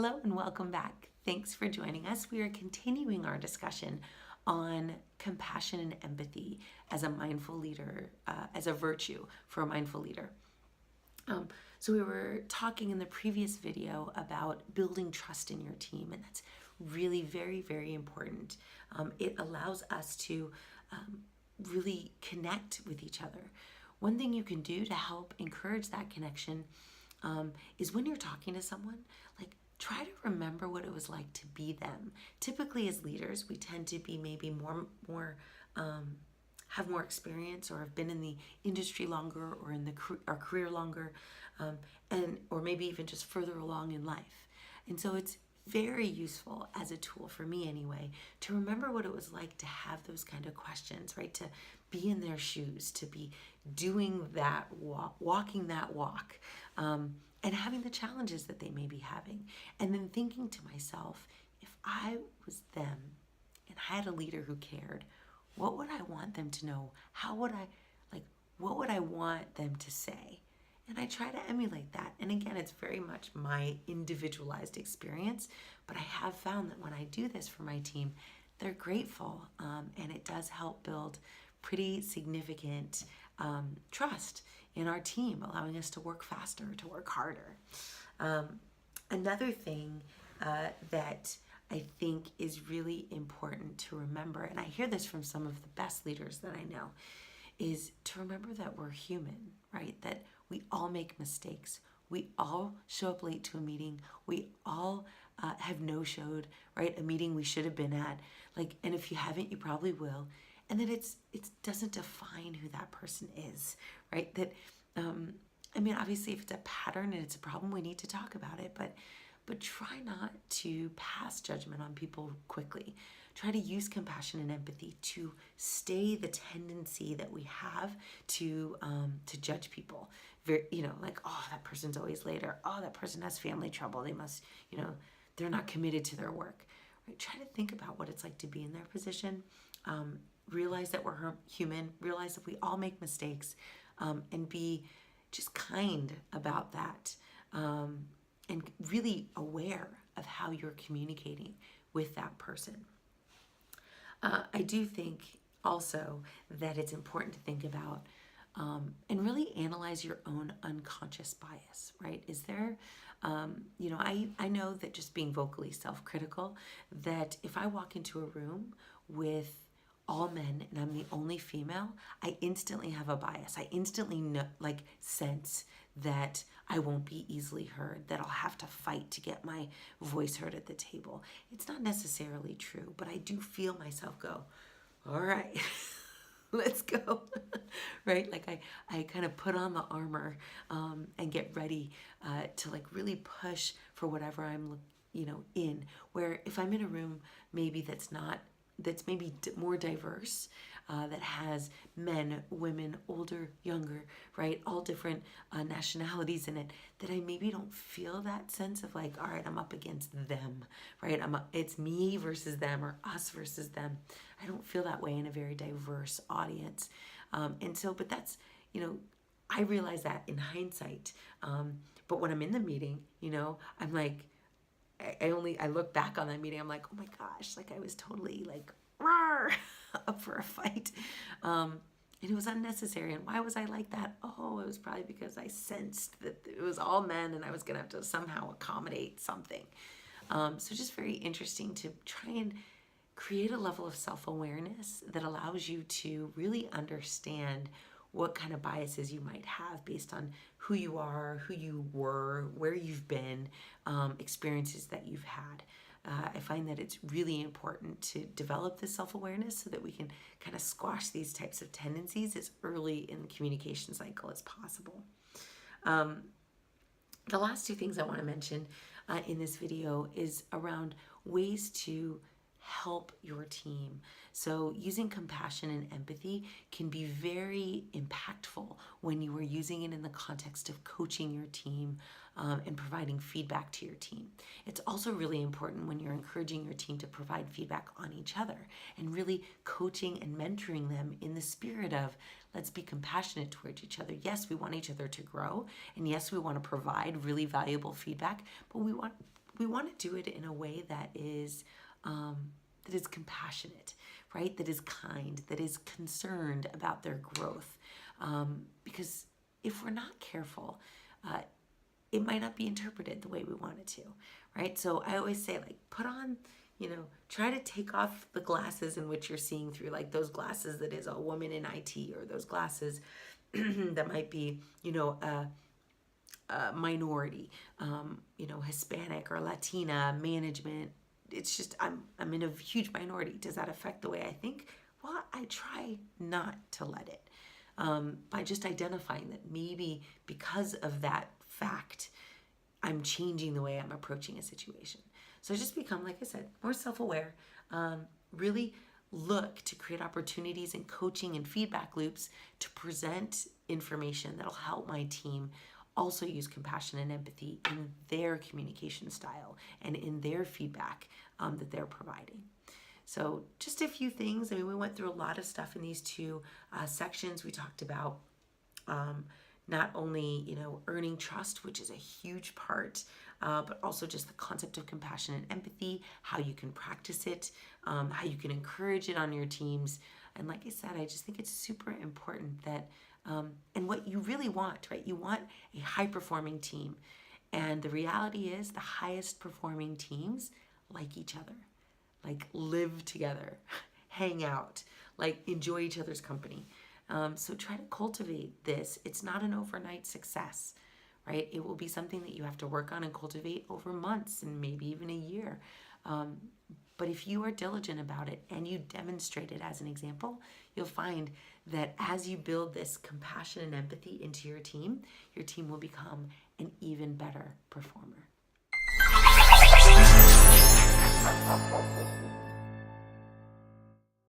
Hello and welcome back. Thanks for joining us. We are continuing our discussion on compassion and empathy as a mindful leader, as a virtue for a mindful leader. So we were talking in the previous video about building trust in your team, and that's really very, very important. It allows us to really connect with each other. One thing you can do to help encourage that connection is when you're talking to someone, like try to remember what it was like to be them. Typically as leaders, we tend to be maybe have more experience or have been in the industry longer or in our career longer, or maybe even just further along in life. And so it's very useful as a tool for me anyway, to remember what it was like to have those kind of questions, right? To be in their shoes, to be doing that walking that walk, and having the challenges that they may be having. And then thinking to myself, if I was them and I had a leader who cared, what would I want them to know? What would I want them to say? And I try to emulate that. And again, it's very much my individualized experience, but I have found that when I do this for my team, they're grateful, and it does help build pretty significant trust in our team, allowing us to work faster, to work harder. Another thing that I think is really important to remember, and I hear this from some of the best leaders that I know, is to remember that we're human, right? That we all make mistakes. We all show up late to a meeting. We all have no-showed, right? A meeting we should have been at. And if you haven't, you probably will. And that it doesn't define who that person is, right? That, obviously if it's a pattern and it's a problem, we need to talk about it, but try not to pass judgment on people quickly. Try to use compassion and empathy to stay the tendency that we have to judge people. Oh, that person's always late, or oh, that person has family trouble. They must, they're not committed to their work. Right? Try to think about what it's like to be in their position. Realize that we're human. Realize that we all make mistakes, and be just kind about that, and really aware of how you're communicating with that person. I do think also that it's important to think about and really analyze your own unconscious bias, right? Is there, I know that just being vocally self-critical, that if I walk into a room with all men and I'm the only female, I instantly have a bias. I instantly sense that I won't be easily heard, that I'll have to fight to get my voice heard at the table. It's not necessarily true, but I do feel myself go, all right, let's go, right? I kind of put on the armor and get ready to really push for whatever I'm, in. Where if I'm in a room maybe that's maybe more diverse, that has men, women, older, younger, right? All different nationalities in it, that I maybe don't feel that sense of all right, I'm up against them, right? It's me versus them, or us versus them. I don't feel that way in a very diverse audience. But that's, I realize that in hindsight. But when I'm in the meeting, I'm like, I look back on that meeting, I'm like, oh my gosh, I was totally roar, up for a fight. And it was unnecessary. And why was I like that? Oh, it was probably because I sensed that it was all men and I was gonna have to somehow accommodate something. So just very interesting to try and create a level of self-awareness that allows you to really understand what kind of biases you might have based on who you are, who you were, where you've been, experiences that you've had. I find that it's really important to develop this self-awareness so that we can kind of squash these types of tendencies as early in the communication cycle as possible. The last two things I want to mention in this video is around ways to help your team. So using compassion and empathy can be very impactful when you are using it in the context of coaching your team and providing feedback to your team. It's also really important when you're encouraging your team to provide feedback on each other and really coaching and mentoring them in the spirit of, let's be compassionate towards each other. Yes, we want each other to grow, and yes, we want to provide really valuable feedback, but we want we want to do it in a way that is compassionate, right? That is kind, that is concerned about their growth. Because if we're not careful, it might not be interpreted the way we want it to, right? So I always say, like, put on, try to take off the glasses in which you're seeing through, like those glasses that is a woman in IT, or those glasses that might be, a minority, Hispanic or Latina management. It's just, I'm in a huge minority. Does that affect the way I think? Well, I try not to let it. By just identifying that maybe because of that fact, I'm changing the way I'm approaching a situation. So just become, like I said, more self-aware. Really look to create opportunities and coaching and feedback loops to present information that'll help my team also use compassion and empathy in their communication style and in their feedback that they're providing. So just a few things. I mean, we went through a lot of stuff in these two sections. We talked about not only, earning trust, which is a huge part, but also just the concept of compassion and empathy, how you can practice it, how you can encourage it on your teams. And like I said, I just think it's super important that, and what you really want, right? You want a high-performing team. And the reality is the highest performing teams like each other, like live together, hang out, like enjoy each other's company. So try to cultivate this. It's not an overnight success, right? It will be something that you have to work on and cultivate over months and maybe even a year. But if you are diligent about it and you demonstrate it as an example, you'll find that as you build this compassion and empathy into your team will become an even better performer.